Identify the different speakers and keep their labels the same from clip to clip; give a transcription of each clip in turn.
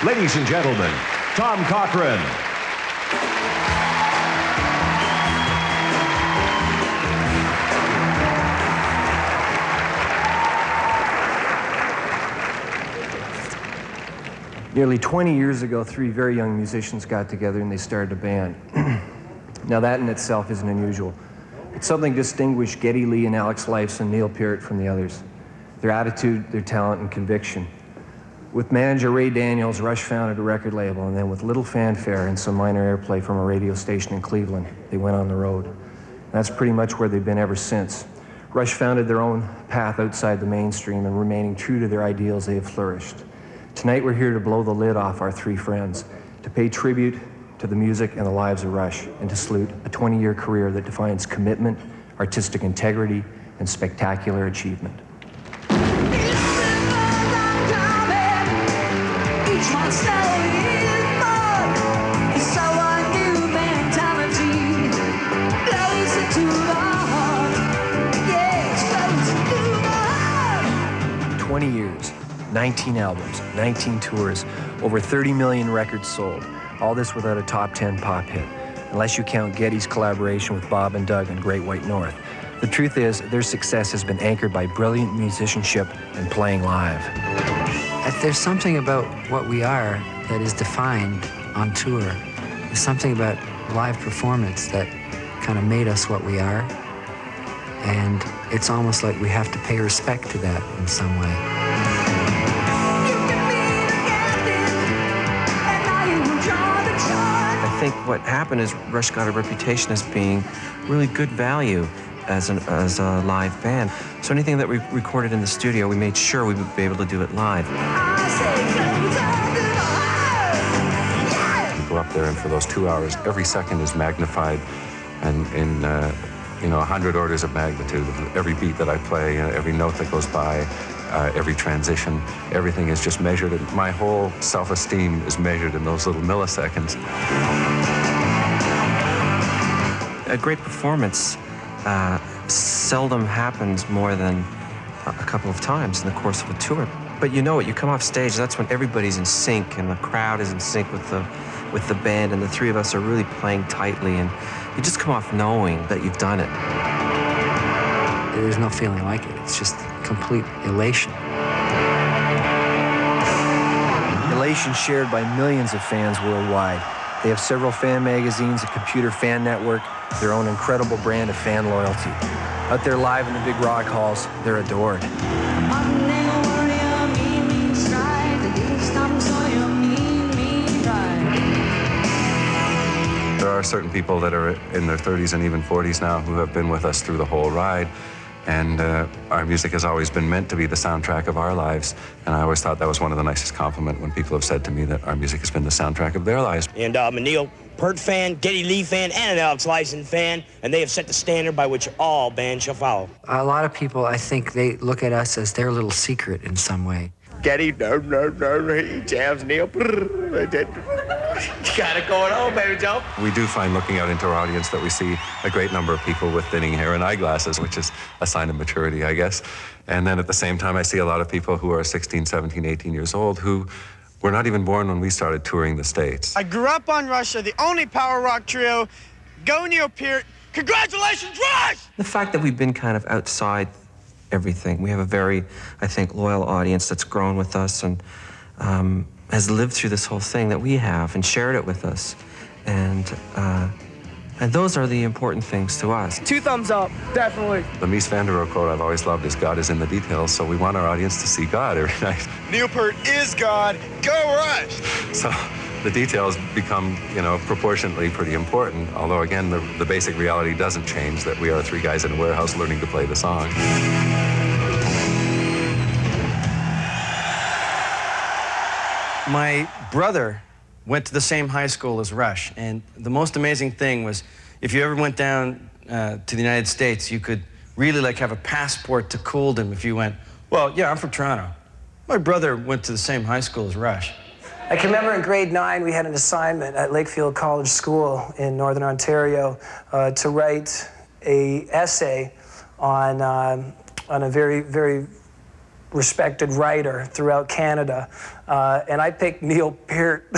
Speaker 1: Ladies and gentlemen, Tom Cochrane.
Speaker 2: Nearly 20 years ago, three very young musicians got together and they started a band. Now that in itself isn't unusual. But something distinguished Geddy Lee and Alex Lifeson and Neil Peart from the others. Their attitude, their talent, and conviction. With manager Ray Daniels, Rush founded a record label, and then with little fanfare and some minor airplay from a radio station in Cleveland, they went on the road. And that's pretty much where they've been ever since. Rush founded their own path outside the mainstream, and remaining true to their ideals, they have flourished. Tonight we're here to blow the lid off our three friends, to pay tribute to the music and the lives of Rush, and to salute a 20-year career that defines commitment, artistic integrity, and spectacular achievement. Years, 19 albums, 19 tours, over 30 million records sold. All this without a top 10 pop hit, unless you count Geddy's collaboration with Bob and Doug on Great White North. The truth is, their success has been anchored by brilliant musicianship and playing live.
Speaker 3: There's something about what we are that is defined on tour. There's something about live performance that kind of made us what we are. And it's almost like we have to pay respect to that in some way.
Speaker 4: I think what happened is Rush got a reputation as being really good value as a live band. So anything that we recorded in the studio, we made sure we would be able to do it live.
Speaker 5: You go up there, and for those 2 hours, every second is magnified, and in 100 orders of magnitude. Every beat that I play, every note that goes by, every transition, everything is just measured. And my whole self-esteem is measured in those little milliseconds.
Speaker 4: A great performance seldom happens more than a couple of times in the course of a tour. But you know it, you come off stage, that's when everybody's in sync and the crowd is in sync with the band, and the three of us are really playing tightly, and you just come off knowing that you've done it.
Speaker 3: There's no feeling like it. It's just complete elation.
Speaker 2: Elation shared by millions of fans worldwide. They have several fan magazines, a computer fan network, their own incredible brand of fan loyalty. Out there live in the big rock halls, they're adored.
Speaker 5: There are certain people that are in their 30s and even 40s now who have been with us through the whole ride. And our music has always been meant to be the soundtrack of our lives. And I always thought that was one of the nicest compliments when people have said to me that our music has been the soundtrack of their lives.
Speaker 6: And I'm a Neil Peart fan, Geddy Lee fan, and an Alex Lifeson fan, and they have set the standard by which all bands shall follow.
Speaker 3: A lot of people, I think, they look at us as their little secret in some way.
Speaker 6: Geddy, no, he jams Neil. Got it going on, baby Joe.
Speaker 5: We do find, looking out into our audience, that we see a great number of people with thinning hair and eyeglasses, which is a sign of maturity, I guess. And then at the same time, I see a lot of people who are 16, 17, 18 years old who were not even born when we started touring the States.
Speaker 7: I grew up on Rush, the only power rock trio. Go Neil Peart. Congratulations, Rush!
Speaker 4: The fact that we've been kind of outside everything. We have a very, I think, loyal audience that's grown with us and has lived through this whole thing that we have and shared it with us. And those are the important things to us.
Speaker 7: 2 thumbs up, definitely.
Speaker 5: The Mies van der Rohe quote I've always loved is, God is in the details, so we want our audience to see God every night.
Speaker 7: Neil Peart is God. Go Rush!
Speaker 5: So the details become, proportionately pretty important, although, again, the basic reality doesn't change, that we are 3 guys in a warehouse learning to play the song.
Speaker 8: My brother went to the same high school as Rush, and the most amazing thing was, if you ever went down to the United States, you could really have a passport to Coolden if you went, well, yeah, I'm from Toronto. My brother went to the same high school as Rush.
Speaker 9: I can remember in grade 9, we had an assignment at Lakefield College School in Northern Ontario to write an essay on a very, very respected writer throughout Canada. And I picked Neil Peart.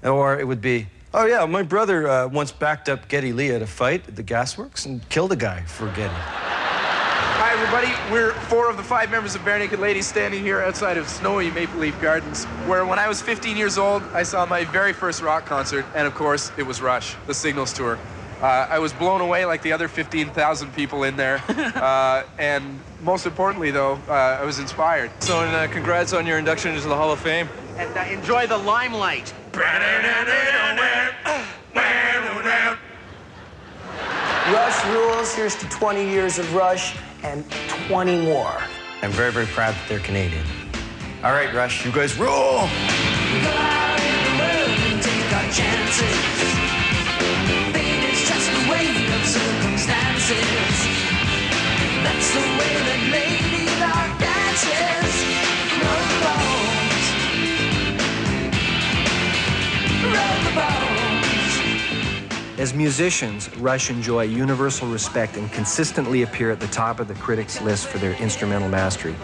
Speaker 8: Or it would be, oh yeah, my brother once backed up Geddy Lee at a fight at the gasworks and killed a guy for Geddy.
Speaker 10: Hi, everybody. We're 4 of the 5 members of Bare Naked Ladies standing here outside of snowy Maple Leaf Gardens, where when I was 15 years old, I saw my very first rock concert, and of course, it was Rush, the Signals tour. I was blown away like the other 15,000 people in there, and most importantly, though, I was inspired.
Speaker 11: So, congrats on your induction into the Hall of Fame.
Speaker 6: And enjoy the limelight.
Speaker 9: Rush rules. Here's to 20 years of Rush and 20 more.
Speaker 8: I'm very, very proud that they're Canadian. All right, Rush, you guys rule!
Speaker 12: Go out in the world and take our chances. Fate is just the weight of circumstances. That's the way that Lady Luck dances. Roll the bones. Roll the bones.
Speaker 2: As musicians, Rush enjoy universal respect and consistently appear at the top of the critics' list for their instrumental mastery.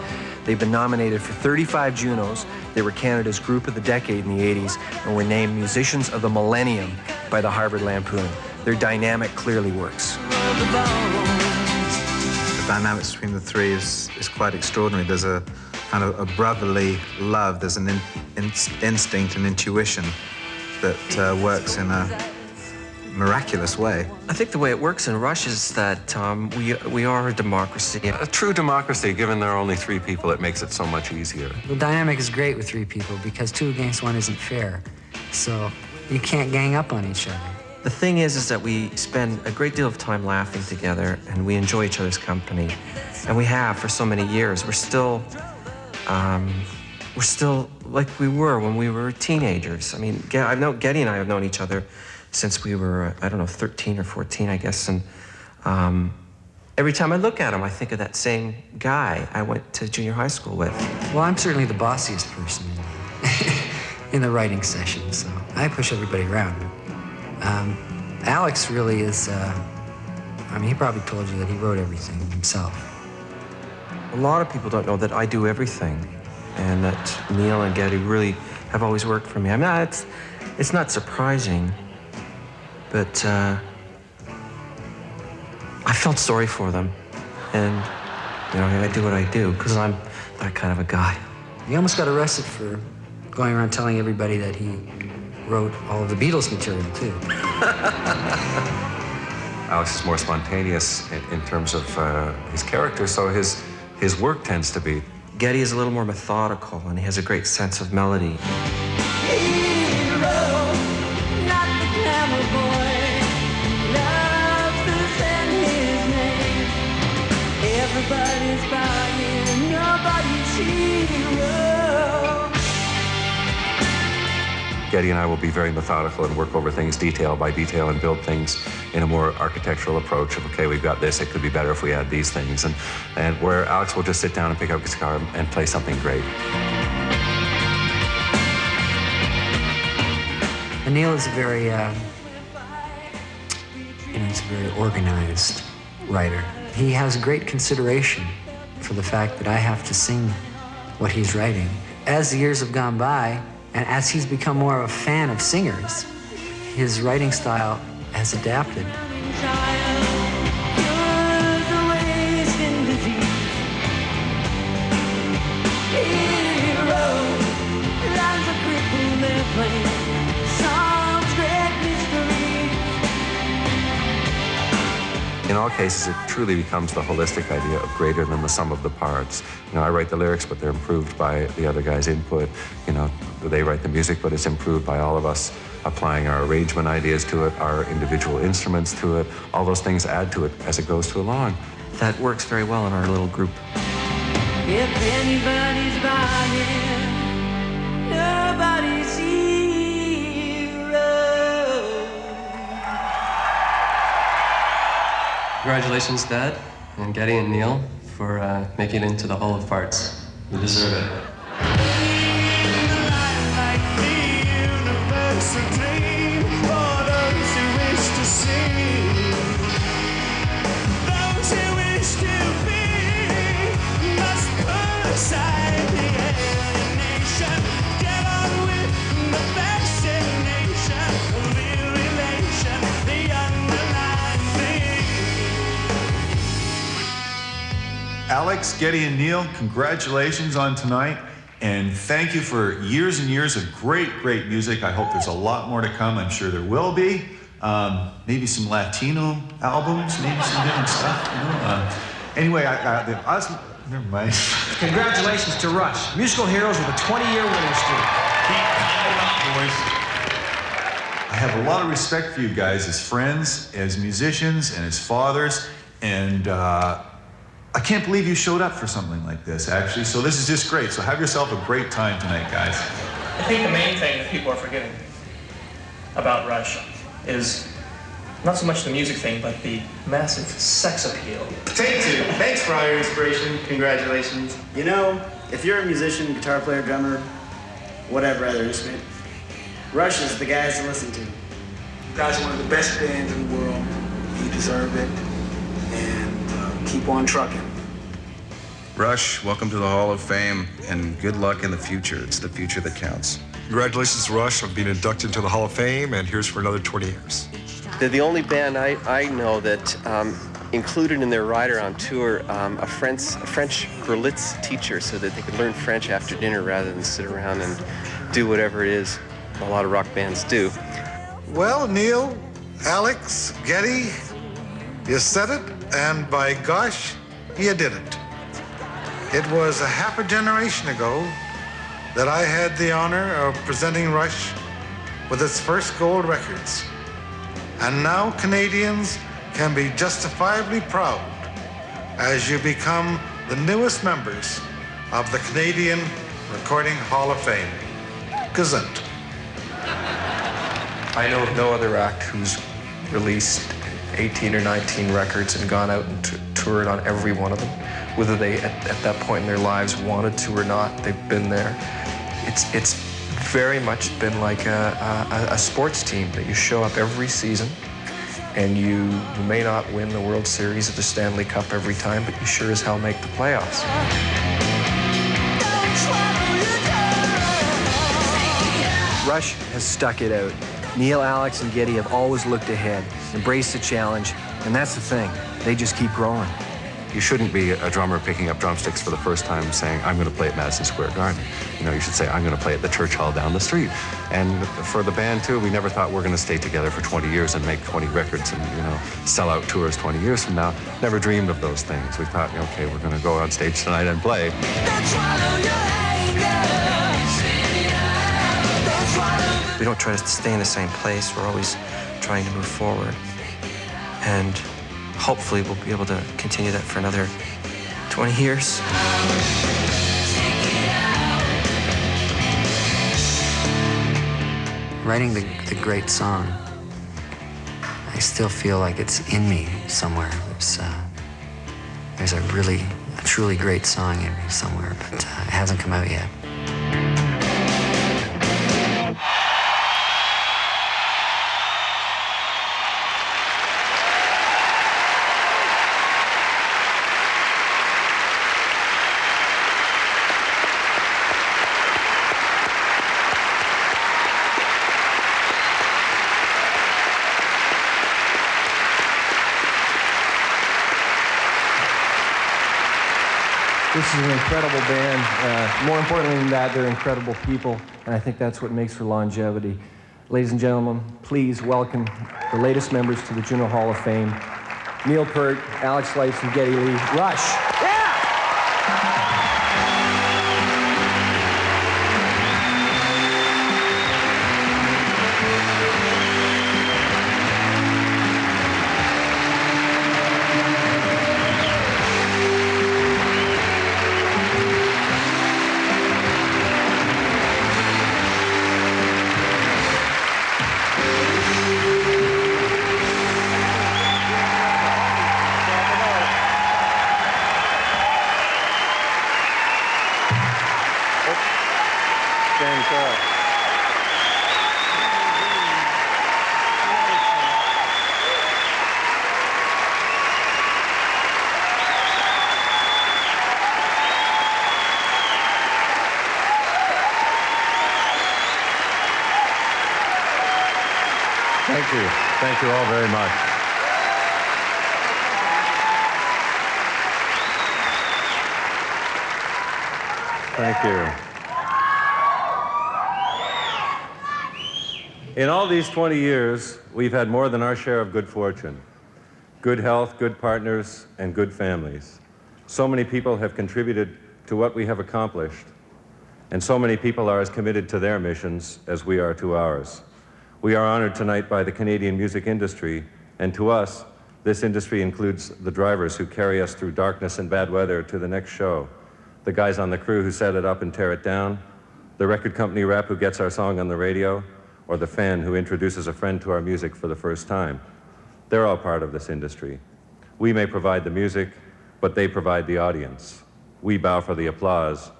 Speaker 2: They've been nominated for 35 Junos. They were Canada's Group of the Decade in the 80s and were named Musicians of the Millennium by the Harvard Lampoon. Their dynamic clearly works.
Speaker 13: The dynamics between the three is quite extraordinary. There's a kind of a brotherly love. There's an instinct and intuition that works in a miraculous way.
Speaker 4: I think the way it works in Rush is that we are a democracy.
Speaker 5: A true democracy, given there are only 3 people, it makes it so much easier.
Speaker 3: The dynamic is great with 3 people because 2 against 1 isn't fair. So you can't gang up on each other.
Speaker 4: The thing is that we spend a great deal of time laughing together, and we enjoy each other's company, and we have for so many years. We're still like we were when we were teenagers. I mean, Geddy and I have known each other since we were, I don't know, 13 or 14, I guess. And every time I look at him, I think of that same guy I went to junior high school with.
Speaker 3: Well, I'm certainly the bossiest person in the writing session, so I push everybody around. Alex really is, I mean, he probably told you that he wrote everything himself.
Speaker 4: A lot of people don't know that I do everything, and that Neil and Geddy really have always worked for me. I mean, it's not surprising, but I felt sorry for them, and you know, I do what I do because I'm that kind of a guy.
Speaker 3: He almost got arrested for going around telling everybody that he wrote all of the Beatles material too.
Speaker 5: Alex is more spontaneous in terms of his character, so his work tends to be.
Speaker 4: Geddy is a little more methodical, and he has a great sense of melody.
Speaker 12: Everybody's buying, nobody's hero.
Speaker 5: Geddy and I will be very methodical and work over things detail by detail and build things in a more architectural approach of, okay, we've got this, it could be better if we add these things. And where Alex will just sit down and pick up his guitar and play something great.
Speaker 3: And Neil is a very, he's a very organized writer. He has great consideration for the fact that I have to sing what he's writing. As the years have gone by, and as he's become more of a fan of singers, his writing style has adapted.
Speaker 5: In all cases, it truly becomes the holistic idea of greater than the sum of the parts. You know, I write the lyrics, but they're improved by the other guy's input. You know, they write the music, but it's improved by all of us applying our arrangement ideas to it, our individual instruments to it. All those things add to it as it goes along.
Speaker 4: That works very well in our little group.
Speaker 12: If anybody's buying, nobody's hero.
Speaker 14: Congratulations, Dad, and Geddy and Neil, for making it into the Hall of Farts. You deserve it.
Speaker 12: Those who wish to be must
Speaker 15: Alex, Geddy, and Neil, congratulations on tonight. And thank you for years and years of great, great music. I hope there's a lot more to come. I'm sure there will be. Maybe some Latino albums, maybe some different stuff. You know? Anyway, never mind.
Speaker 16: Congratulations to Rush, musical heroes with a 20-year winning streak.
Speaker 15: Keep it up, boys. I have a lot of respect for you guys as friends, as musicians, and as fathers. And I can't believe you showed up for something like this, actually. So this is just great. So have yourself a great time tonight, guys.
Speaker 17: I think the main thing that people are forgetting about Rush is not so much the music thing, but the massive sex appeal.
Speaker 18: Take two. Thanks for all your inspiration. Congratulations. You know, if you're a musician, guitar player, drummer, whatever other instrument, Rush is the guys to listen to.
Speaker 19: You guys are one of the best bands in the world. You deserve it. And keep on trucking.
Speaker 20: Rush, welcome to the Hall of Fame, and good luck in the future. It's the future that counts.
Speaker 21: Congratulations, Rush, on being inducted into the Hall of Fame, and here's for another 20 years.
Speaker 22: They're the only band I know that included in their rider on tour a French Berlitz teacher so that they could learn French after dinner rather than sit around and do whatever it is a lot of rock bands do.
Speaker 23: Well, Neil, Alex, Geddy, you said it, and by gosh, you did it. It was a half a generation ago that I had the honor of presenting Rush with its first gold records. And now Canadians can be justifiably proud as you become the newest members of the Canadian Recording Hall of Fame. Gesund.
Speaker 24: I know of no other act who's released 18 or 19 records and gone out and toured on every one of them. Whether they, at that point in their lives, wanted to or not, they've been there. It's very much been like a sports team that you show up every season, and you may not win the World Series or the Stanley Cup every time, but you sure as hell make the playoffs.
Speaker 2: Rush has stuck it out. Neil, Alex, and Geddy have always looked ahead, embraced the challenge, and that's the thing. They just keep growing.
Speaker 5: You shouldn't be a drummer picking up drumsticks for the first time saying, I'm going to play at Madison Square Garden. You know, you should say, I'm going to play at the church hall down the street. And for the band, too, we never thought we're going to stay together for 20 years and make 20 records and, you know, sell out tours 20 years from now. Never dreamed of those things. We thought, okay, we're going to go on stage tonight and play.
Speaker 4: We don't try to stay in the same place. We're always trying to move forward. And hopefully we'll be able to continue that for another 20 years.
Speaker 3: Writing the great song, I still feel like it's in me somewhere. There's a truly great song in me somewhere, but it hasn't come out yet.
Speaker 2: This is an incredible band. More importantly than that, they're incredible people, and I think that's what makes for longevity. Ladies and gentlemen, please welcome the latest members to the Juno Hall of Fame, Neil Peart, Alex Lifeson, and Geddy Lee. Rush!
Speaker 1: Thank you. Thank you all very much. Thank you. In all these 20 years, we've had more than our share of good fortune. Good health, good partners, and good families. So many people have contributed to what we have accomplished, and so many people are as committed to their missions as we are to ours. We are honored tonight by the Canadian music industry, and to us, this industry includes the drivers who carry us through darkness and bad weather to the next show, the guys on the crew who set it up and tear it down, the record company rep who gets our song on the radio, or the fan who introduces a friend to our music for the first time. They're all part of this industry. We may provide the music, but they provide the audience. We bow for the applause,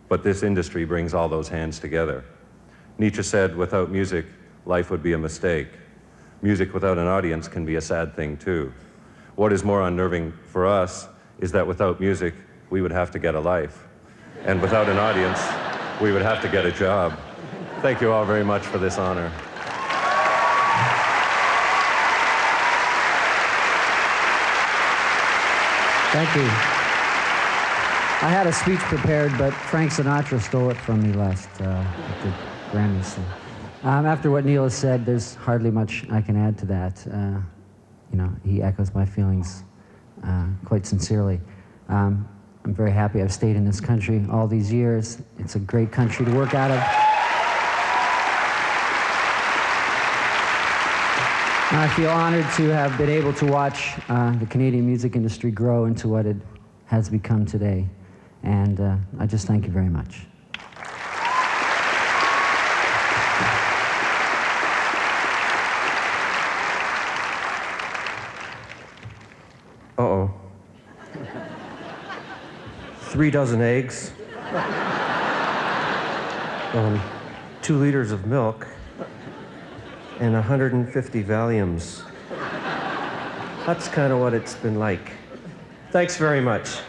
Speaker 1: but this industry brings all those hands together. Nietzsche said, without music, life would be a mistake. Music without an audience can be a sad thing too. What is more unnerving for us is that without music, we would have to get a life. And without an audience, we would have to get a job. Thank you all very much for this honor.
Speaker 6: Thank you. I had a speech prepared, but Frank Sinatra stole it from me last at the Grammys. So. After what Neil has said, there's hardly much I can add to that. You know, he echoes my feelings quite sincerely. I'm very happy I've stayed in this country all these years. It's a great country to work out of. I feel honored to have been able to watch the Canadian music industry grow into what it has become today. And I just thank you very much.
Speaker 2: Uh-oh. 3 dozen eggs. 2 liters of milk. And 150 Valiums. That's kind of what it's been like. Thanks very much.